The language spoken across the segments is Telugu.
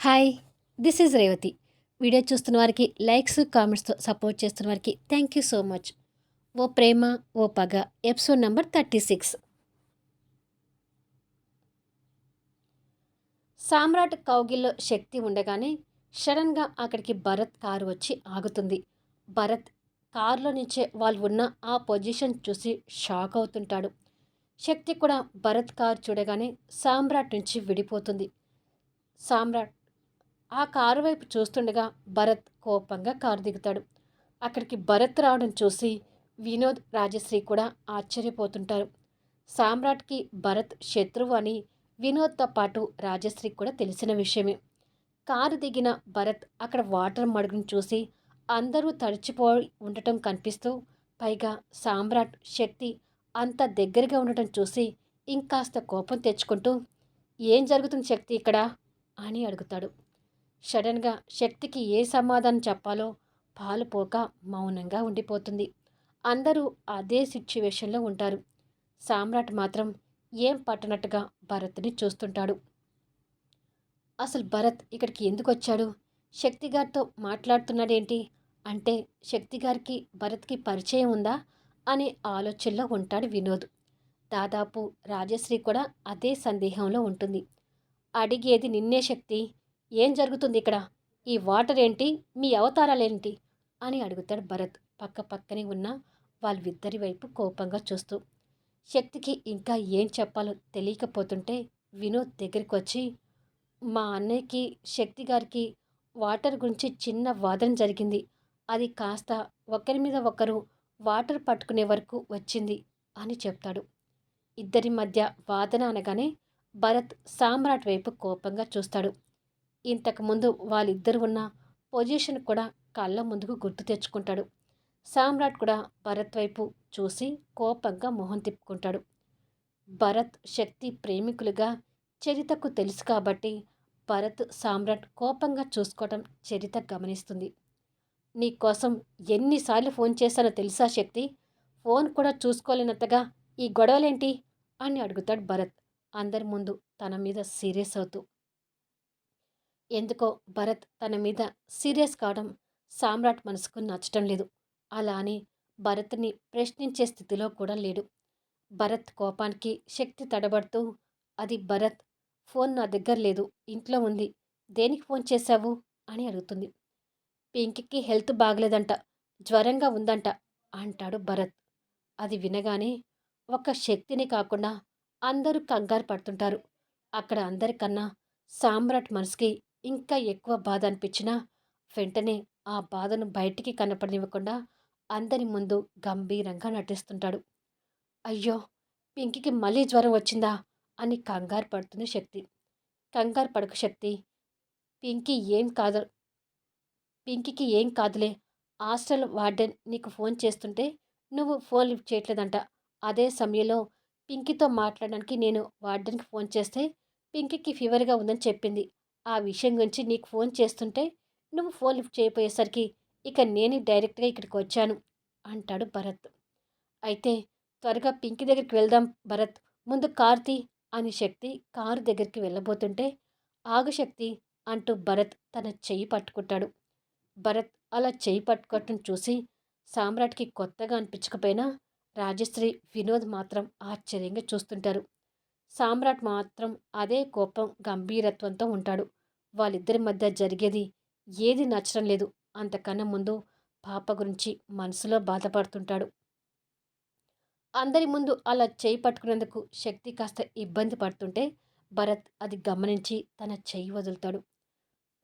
Hi! This is Revathi. Video చూస్తున్న వారికి లైక్స్, కామెంట్స్‌తో సపోర్ట్ చేస్తున్న వారికి థ్యాంక్ యూ సో మచ్. 'ఓ ప్రేమ ఓ పగ' ఎపిసోడ్ నంబర్ 36. సామ్రాట్ కౌగిల్లో శక్తి ఉండగానే సడన్‌గా అక్కడికి భరత్ కారు వచ్చి ఆగుతుంది. భరత్ కారులో నుంచే వాళ్ళు ఉన్న ఆ పొజిషన్ చూసి షాక్ అవుతుంటాడు. శక్తి కూడా భరత్ కారు చూడగానే సామ్రాట్ నుంచి విడిపోతుంది. సామ్రాట్ ఆ కారు వైపు చూస్తుండగా భరత్ కోపంగా కారు దిగుతాడు. అక్కడికి భరత్ రావడం చూసి వినోద్, రాజశ్రీ కూడా ఆశ్చర్యపోతుంటారు. సామ్రాట్కి భరత్ శత్రువు అని వినోద్తో పాటు రాజశ్రీ కూడా తెలిసిన విషయమే. కారు దిగిన భరత్ అక్కడ వాటర్ మడుగును చూసి అందరూ తడిచిపోయి ఉండటం కనిపిస్తూ, పైగా సామ్రాట్, శక్తి అంత దగ్గరగా ఉండటం చూసి ఇంకాస్త కోపం తెచ్చుకుంటూ, ఏం జరుగుతుంది శక్తి ఇక్కడ అని అడుగుతాడు. సడన్గా శక్తికి ఏ సమాధానం చెప్పాలో పాలుపోక మౌనంగా ఉండిపోతుంది. అందరూ అదే సిచ్యువేషన్లో ఉంటారు. సామ్రాట్ మాత్రం ఏం పట్టనట్టుగా భరత్ని చూస్తుంటాడు. అసలు భరత్ ఇక్కడికి ఎందుకు వచ్చాడు? శక్తి గారితో మాట్లాడుతున్నాడేంటి? అంటే శక్తి గారికి భరత్కి పరిచయం ఉందా అనే ఆలోచనలో ఉంటాడు వినోద్. దాదాపు రాజశ్రీ కూడా అదే సందేహంలో ఉంటుంది. అడిగేది నిన్నే శక్తి. ఏం జరుగుతుంది ఇక్కడ? ఈ వాటర్ ఏంటి? మీ అవతారాలేంటి అని అడుగుతాడు భరత్ పక్క పక్కనే ఉన్న వాళ్ళిద్దరి వైపు కోపంగా చూస్తూ. శక్తికి ఇంకా ఏం చెప్పాలో తెలియకపోతుంటే వినోద్ దగ్గరికి వచ్చి, మా అన్నయ్యకి, శక్తి గారికి వాటర్ గురించి చిన్న వాదన జరిగింది. అది కాస్త ఒకరి మీద ఒకరు వాటర్ పట్టుకునే వరకు వచ్చింది అని చెప్తాడు. ఇద్దరి మధ్య వాదన అనగానే భరత్ సామ్రాట్ వైపు కోపంగా చూస్తాడు. ఇంతకుముందు వాళ్ళిద్దరు ఉన్న పొజిషన్ కూడా కళ్ళ ముందుకు గుర్తు తెచ్చుకుంటాడు. సామ్రాట్ కూడా భరత్ వైపు చూసి కోపంగా మొహం తిప్పుకుంటాడు. భరత్, శక్తి ప్రేమికులుగా చరితకు తెలుసు కాబట్టి భరత్, సామ్రాట్ కోపంగా చూసుకోవటం చరిత గమనిస్తుంది. నీకోసం ఎన్నిసార్లు ఫోన్ చేశానో తెలుసా శక్తి? ఫోన్ కూడా చూసుకోలేనంతగా ఈ గొడవలేంటి అని అడుగుతాడు భరత్ అందరి ముందు తన మీద సీరియస్ అవుతూ. ఎందుకో భరత్ తన మీద సీరియస్ కావడం సామ్రాట్ మనసుకు నచ్చటం లేదు. అలా అని భరత్ని ప్రశ్నించే స్థితిలో కూడా లేడు. భరత్ కోపానికి శక్తి తడబడుతూ, అది భరత్, ఫోన్ నా దగ్గర లేదు, ఇంట్లో ఉంది, దేనికి ఫోన్ చేశావు అని అడుగుతుంది. పింకీకి హెల్త్ బాగలేదంట, జ్వరంగా ఉందంట అంటాడు భరత్. అది వినగానే ఒక శక్తిని కాకుండా అందరూ కంగారు పడుతుంటారు. అక్కడ అందరికన్నా సామ్రాట్ మనసుకి ఇంకా ఎక్కువ బాధ అనిపించినా వెంటనే ఆ బాధను బయటికి కనపడనివ్వకుండా అందరి ముందు గంభీరంగా నటిస్తుంటాడు. అయ్యో, పింకీకి మళ్ళీ జ్వరం వచ్చిందా అని కంగారు పడుతుంది శక్తి. కంగారు పడకు శక్తి, పింకీ ఏం కాదు, పింకీకి ఏం కాదులే. హాస్టల్ వార్డెన్ నీకు ఫోన్ చేస్తుంటే నువ్వు ఫోన్ లిఫ్ట్ చేయట్లేదంట. అదే సమయంలో పింకీతో మాట్లాడడానికి నేను వార్డెన్కి ఫోన్ చేస్తే పింకీకి ఫీవర్గా ఉందని చెప్పింది. ఆ విషయం గురించి నీకు ఫోన్ చేస్తుంటే నువ్వు ఫోన్ లిఫ్ట్ చేయపోయేసరికి ఇక నేనే డైరెక్ట్గా ఇక్కడికి వచ్చాను అంటాడు భరత్. అయితే త్వరగా పింకీ దగ్గరికి వెళ్దాం భరత్, ముందు కారు తీ అని శక్తి కారు దగ్గరికి వెళ్ళబోతుంటే, ఆగు శక్తి అంటూ భరత్ తన చెయ్యి పట్టుకుంటాడు. భరత్ అలా చెయ్యి పట్టుకోవటం చూసి సామ్రాట్కి కొత్తగా అనిపించకపోయినా రాజశ్రీ, వినోద్ మాత్రం ఆశ్చర్యంగా చూస్తుంటారు. సామ్రాట్ మాత్రం అదే కోపం, గంభీరత్వంతో ఉంటాడు. వాళ్ళిద్దరి మధ్య జరిగేది ఏది నచ్చడం లేదు. అంతకన్నా ముందు పాప గురించి మనసులో బాధపడుతుంటాడు. అందరి ముందు అలా చేయి పట్టుకునేందుకు శక్తి కాస్త ఇబ్బంది పడుతుంటే భరత్ అది గమనించి తన చెయ్యి వదులుతాడు.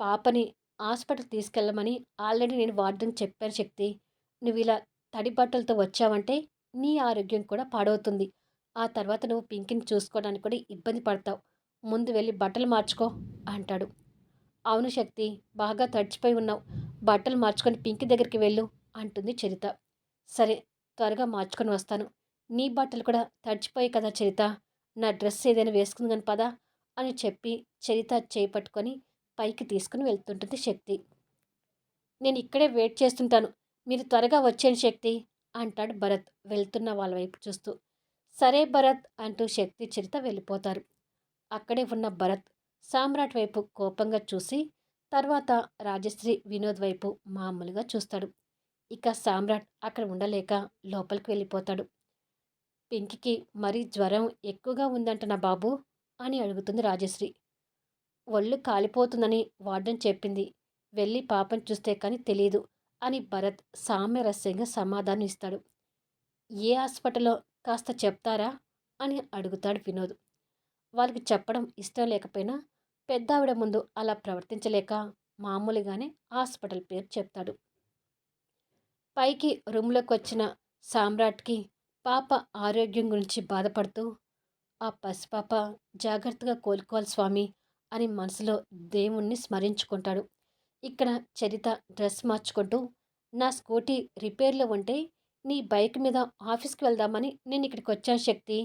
పాపని హాస్పిటల్ తీసుకెళ్ళమని ఆల్రెడీ నేను వార్డెన్‌కి చెప్పాను శక్తి. నువ్వు ఇలా తడి బట్టలతో వచ్చావంటే నీ ఆరోగ్యం కూడా పాడవుతుంది. ఆ తర్వాత నువ్వు పింకీని చూసుకోవడానికి కూడా ఇబ్బంది పడతావు. ముందు వెళ్ళి బట్టలు మార్చుకో అంటాడు. అవును శక్తి, బాగా తడిచిపోయి ఉన్నావు, బట్టలు మార్చుకొని పింకీ దగ్గరికి వెళ్ళు అంటుంది చరిత. సరే, త్వరగా మార్చుకొని వస్తాను. నీ బట్టలు కూడా తడిచిపోయాయి కదా చరిత, నా డ్రెస్ ఏదైనా వేసుకుంది కానీ పదా అని చెప్పి చరిత చేయి పట్టుకొని పైకి తీసుకుని వెళ్తుంటుంది శక్తి. నేను ఇక్కడే వెయిట్ చేస్తుంటాను, మీరు త్వరగా వచ్చేయండి శక్తి అంటాడు భరత్ వెళ్తున్న వాళ్ళ వైపు చూస్తూ. సరే భరత్ అంటూ శక్తి, చరిత వెళ్ళిపోతారు. అక్కడే ఉన్న భరత్ సామ్రాట్ వైపు కోపంగా చూసి తర్వాత రాజశ్రీ వినోద్ వైపు మామూలుగా చూస్తాడు. ఇక సామ్రాట్ అక్కడ ఉండలేక లోపలికి వెళ్ళిపోతాడు. పింకికి మరీ జ్వరం ఎక్కువగా ఉందంట బాబు అని అడుగుతుంది రాజశ్రీ. ఒళ్ళు కాలిపోతుందని వార్డెన్ చెప్పింది. వెళ్ళి పాపం చూస్తే కానీ తెలీదు అని భరత్ సామ్యరస్యంగా సమాధానం ఇస్తాడు. ఏ హాస్పిటల్లో కాస్త చెప్తారా అని అడుగుతాడు వినోద్. వాళ్ళకి చెప్పడం ఇష్టం లేకపోయినా పెద్దావిడ ముందు అలా ప్రవర్తించలేక మామూలుగానే హాస్పిటల్ పేరు చెప్తాడు. పైకి రూమ్లోకి వచ్చిన సామ్రాట్కి పాప ఆరోగ్యం గురించి బాధపడుతూ ఆ పసిపాప జాగ్రత్తగా కోలుకోవాలి స్వామి అని మనసులో దేవుణ్ణి స్మరించుకుంటాడు. ఇక్కడ చరిత డ్రెస్ మార్చుకుంటూ నా స్కూటీ రిపేర్లో ఉంటే నీ బైక్ మీద ఆఫీస్కి వెళ్దామని నేను ఇక్కడికి వచ్చాను శక్తి.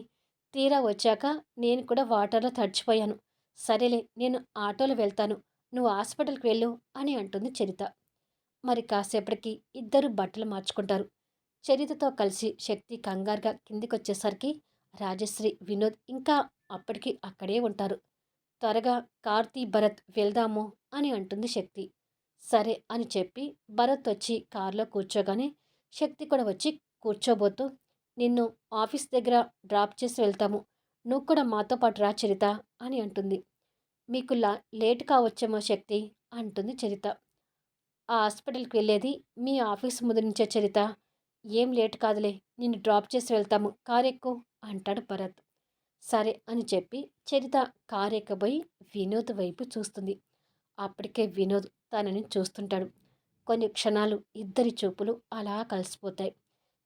తీరా వచ్చాక నేను కూడా వాటర్లో తడిచిపోయాను. సరేలే నేను ఆటోలో వెళ్తాను, నువ్వు హాస్పిటల్కి వెళ్ళు అని అంటుంది చరిత. మరి కాసేపటికి ఇద్దరు బట్టలు మార్చుకుంటారు. చరితతో కలిసి శక్తి కంగారుగా కిందికొచ్చేసరికి రాజశ్రీ వినోద్ ఇంకా అప్పటికి అక్కడే ఉంటారు. త్వరగా కార్తీ భరత్ వెళ్దాము అని అంటుంది శక్తి. సరే అని చెప్పి భరత్ వచ్చి కారులో కూర్చోగానే శక్తి కూడా వచ్చి కూర్చోబోతూ నిన్ను ఆఫీస్ దగ్గర డ్రాప్ చేసి వెళ్తాము, నువ్వు కూడా మాతో పాటు రా చరిత అని అంటుంది. మీకు లేట్ కావచ్చేమో శక్తి అంటుంది చరిత. ఆ హాస్పిటల్కి వెళ్ళేది మీ ఆఫీస్ ముందు నుంచే చరిత, ఏం లేట్ కాదులే, నిన్ను డ్రాప్ చేసి వెళ్తాము, కారెక్కు అంటాడు భరత్. సరే అని చెప్పి చరిత కారు ఎక్కబోయి వినోద్ వైపు చూస్తుంది. అప్పటికే వినోద్ తనని చూస్తుంటాడు. కొన్ని క్షణాలు ఇద్దరి చూపులు అలా కలిసిపోతాయి.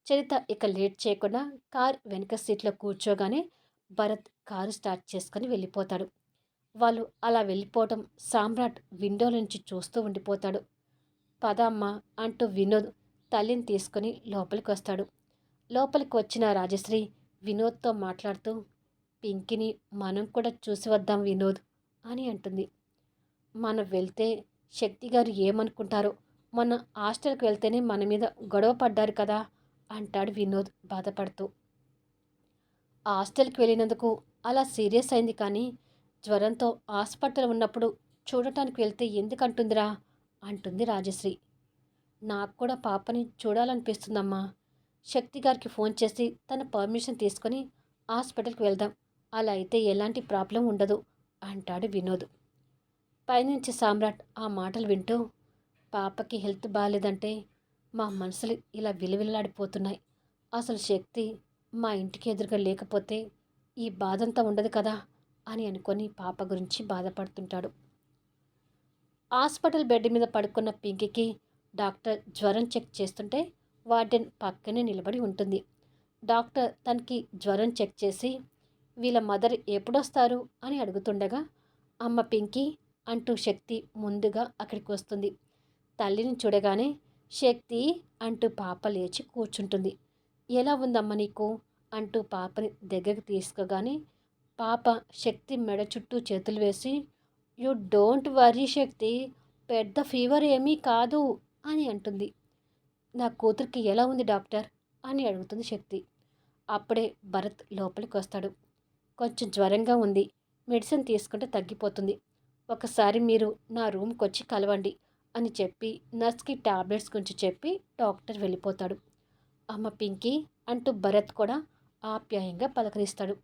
చరిత ఇక లేట్ చేయకుండా కార్ వెనక సీట్లో కూర్చోగానే భరత్ కారు స్టార్ట్ చేసుకుని వెళ్ళిపోతాడు. వాళ్ళు అలా వెళ్ళిపోవటం సామ్రాట్ విండో నుంచి చూస్తూ ఉండిపోతాడు. పద అమ్మా అంటూ వినోద్ తల్లిని తీసుకుని లోపలికి వస్తాడు. లోపలికి వచ్చిన రాజశ్రీ వినోద్తో మాట్లాడుతూ పింకిని మనం కూడా చూసి వద్దాం వినోద్ అని అంటుంది. మనం వెళ్తే శక్తి గారు ఏమనుకుంటారో, మొన్న హాస్టల్కి వెళ్తేనే మన మీద గొడవ పడ్డారు కదా అంటాడు వినోద్ బాధపడుతూ. హాస్టల్కి వెళ్ళినందుకు అలా సీరియస్ అయింది కానీ జ్వరంతో హాస్పిటల్ ఉన్నప్పుడు చూడటానికి వెళ్తే ఎందుకంటుందిరా అంటుంది రాజశ్రీ. నాకు కూడా పాపని చూడాలనిపిస్తుందమ్మా. శక్తి గారికి ఫోన్ చేసి తన పర్మిషన్ తీసుకొని హాస్పిటల్కి వెళ్దాం, అలా అయితే ఎలాంటి ప్రాబ్లం ఉండదు అంటాడు వినోద్. పైనుంచి సామ్రాట్ ఆ మాటలు వింటూ పాపకి హెల్త్ బాగాలేదంటే మా మనసులు ఇలా విలవిల్లాడిపోతున్నాయి. అసలు శక్తి మా ఇంటికి ఎదురుగా లేకపోతే ఈ బాధంతా ఉండదు కదా అని అనుకొని పాప గురించి బాధపడుతుంటాడు. హాస్పిటల్ బెడ్ మీద పడుకున్న పింకీకి డాక్టర్ జ్వరం చెక్ చేస్తుంటే వార్డెన్ పక్కనే నిలబడి ఉంటుంది. డాక్టర్ తనకి జ్వరం చెక్ చేసి వీళ్ళ మదర్ ఎప్పుడొస్తారు అని అడుగుతుండగా అమ్మ పింకీ అంటూ శక్తి ముందుగా అక్కడికి వస్తుంది. తల్లిని చూడగానే శక్తి అంటూ పాప లేచి కూర్చుంటుంది. ఎలా ఉందమ్మ నీకు అంటూ పాపని దగ్గరికి తీసుకోగానే పాప శక్తి మెడ చుట్టూ చేతులు వేసి యు డోంట్ వర్రీ శక్తి, పెద్ద ఫీవర్ ఏమీ కాదు అని అంటుంది. నా కూతురికి ఎలా ఉంది డాక్టర్ అని అడుగుతుంది శక్తి. అప్పుడే భరత్ లోపలికి వస్తాడు. కొంచెం జ్వరంగా ఉంది, మెడిసిన్ తీసుకుంటే తగ్గిపోతుంది, ఒకసారి మీరు నా రూమ్కి వచ్చి కలవండి అని చెప్పి నర్స్కి టాబ్లెట్స్ గురించి చెప్పి డాక్టర్ వెళ్ళిపోతాడు. అమ్మ పింకీ అంటూ భరత్ కూడా ఆప్యాయంగా పలకరిస్తాడు.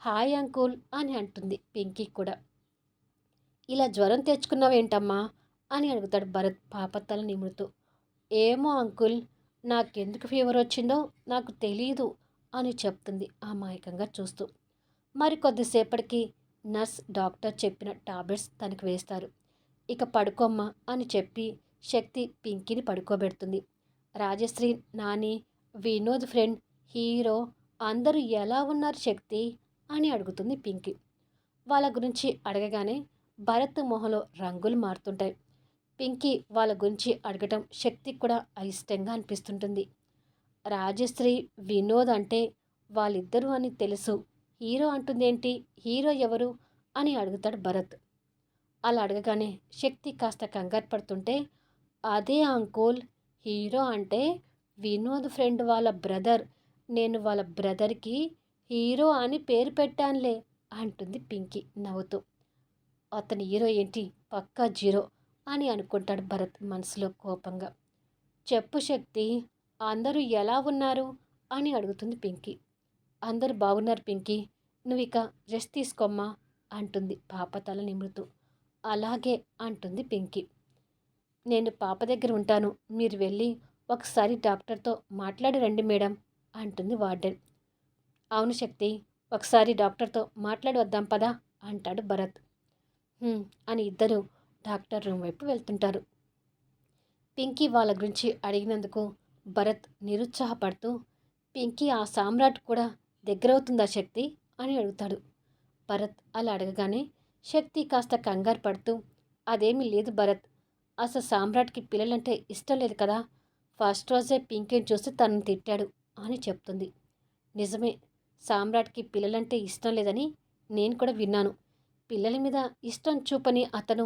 హాయ్ అంకుల్ అని అంటుంది పింకీ కూడా. ఇలా జ్వరం తెచ్చుకున్నావేంటమ్మా అని అడుగుతాడు భరత్ పాప తల నిమురుతూ. ఏమో అంకుల్, నాకెందుకు ఫీవర్ వచ్చిందో నాకు తెలీదు అని చెప్తుంది అమాయకంగా చూస్తూ. మరి కొద్దిసేపటికి నర్స్ డాక్టర్ చెప్పిన టాబ్లెట్స్ తనకి వేస్తారు. ఇక పడుకోమ్మా అని చెప్పి శక్తి పింకీని పడుకోబెడుతుంది. రాజశ్రీ, నాని, వినోద్ ఫ్రెండ్, హీరో అందరూ ఎలా ఉన్నారు శక్తి అని అడుగుతుంది పింకీ. వాళ్ళ గురించి అడగగానే భరత్ మొహంలో రంగులు మారుతుంటాయి. పింకీ వాళ్ళ గురించి అడగటం శక్తికి కూడా అయిష్టంగా అనిపిస్తుంటుంది. రాజశ్రీ, వినోద్ అంటే వాళ్ళిద్దరూ అని తెలుసు, హీరో అంటుందేంటి, హీరో ఎవరు అని అడుగుతాడు భరత్. అలా అడగగానే శక్తి కాస్త కంగారు పడుతుంటే అదే అంకుల్, హీరో అంటే వినోద్ ఫ్రెండ్ వాళ్ళ బ్రదర్, నేను వాళ్ళ బ్రదర్కి హీరో అని పేరు పెట్టానులే అంటుంది పింకీ నవ్వుతూ. అతని హీరో ఏంటి పక్కా జీరో అని అనుకుంటాడు భరత్ మనసులో కోపంగా. చెప్పు శక్తి, అందరూ ఎలా ఉన్నారు అని అడుగుతుంది పింకీ. అందరూ బాగున్నారు పింకీ, నువ్విక రెస్ట్ తీసుకోమ్మా అంటుంది పాప తల నిమురుతూ. అలాగే అంటుంది పింకీ. నేను పాప దగ్గర ఉంటాను, మీరు వెళ్ళి ఒకసారి డాక్టర్తో మాట్లాడి రండి మేడం అంటుంది వార్డెన్. అవును శక్తి, ఒకసారి డాక్టర్తో మాట్లాడి వద్దాం పదా అంటాడు భరత్. "హ్మ్" అని ఇద్దరు డాక్టర్ రూమ్ వైపు వెళ్తుంటారు. పింకీ వాళ్ళ గురించి అడిగినందుకు భరత్ నిరుత్సాహపడుతూ, పింకీ ఆ సామ్రాట్ కూడా దగ్గరవుతుందా శక్తి అని అడుగుతాడు. భరత్ అలా అడగగానే శక్తి కాస్త కంగారు పడుతూ, అదేమీ లేదు భరత్, అసలు సామ్రాట్కి పిల్లలంటే ఇష్టం లేదు కదా, ఫస్ట్ రోజే పింకీని చూసి తనని తిట్టాడు అని చెప్తుంది. నిజమే, సామ్రాట్కి పిల్లలంటే ఇష్టం లేదని నేను కూడా విన్నాను. పిల్లల మీద ఇష్టం చూపని అతను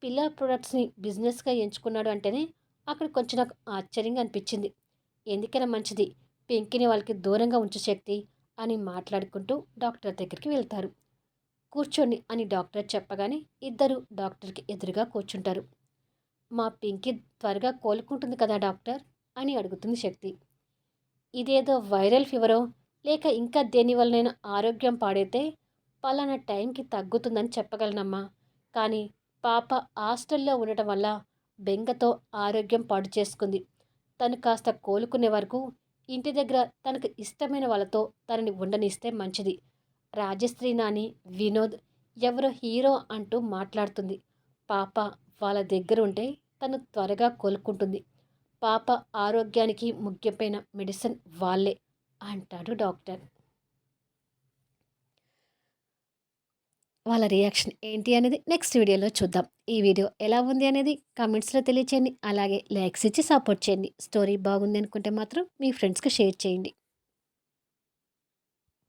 పిల్లల ప్రొడక్ట్స్ని బిజినెస్గా ఎంచుకున్నాడు అంటేనే అక్కడ కొంచెం నాకు ఆశ్చర్యంగా అనిపించింది. ఎందుకైనా మంచిది, పింకీని వాళ్ళకి దూరంగా ఉంచు శక్తి అని మాట్లాడుకుంటూ డాక్టర్ దగ్గరికి వెళ్తారు. కూర్చోండి అని డాక్టర్ చెప్పగానే ఇద్దరు డాక్టర్కి ఎదురుగా కూర్చుంటారు. మా పింకీ త్వరగా కోలుకుంటుంది కదా డాక్టర్ అని అడుగుతుంది శక్తి. ఇదేదో వైరల్ ఫీవరో లేక ఇంకా దేనివల్లనైనా ఆరోగ్యం పాడైతే పలానా టైంకి తగ్గుతుందని చెప్పగలనమ్మా, కానీ పాప హాస్టల్లో ఉండటం వల్ల బెంగతో ఆరోగ్యం పాడు చేసుకుంది. తను కాస్త కోలుకునే వరకు ఇంటి దగ్గర తనకు ఇష్టమైన వాళ్ళతో తనని ఉండనిస్తే మంచిది. రాజశ్రీ నాని, వినోద్ ఎవరో హీరో అంటూ మాట్లాడుతుంది. పాప వాళ్ళ దగ్గర ఉంటే తను త్వరగా కోలుకుంటుంది. పాప ఆరోగ్యానికి ముఖ్యమైన మెడిసిన్ వాళ్ళే అంటాడు డాక్టర్. వాళ్ళ రియాక్షన్ ఏంటి అనేది నెక్స్ట్ వీడియోలో చూద్దాం. ఈ వీడియో ఎలా ఉంది అనేది కామెంట్స్లో తెలియచేయండి. అలాగే లైక్స్ ఇచ్చి సపోర్ట్ చేయండి. స్టోరీ బాగుంది అనుకుంటే మాత్రం మీ ఫ్రెండ్స్కి షేర్ చేయండి.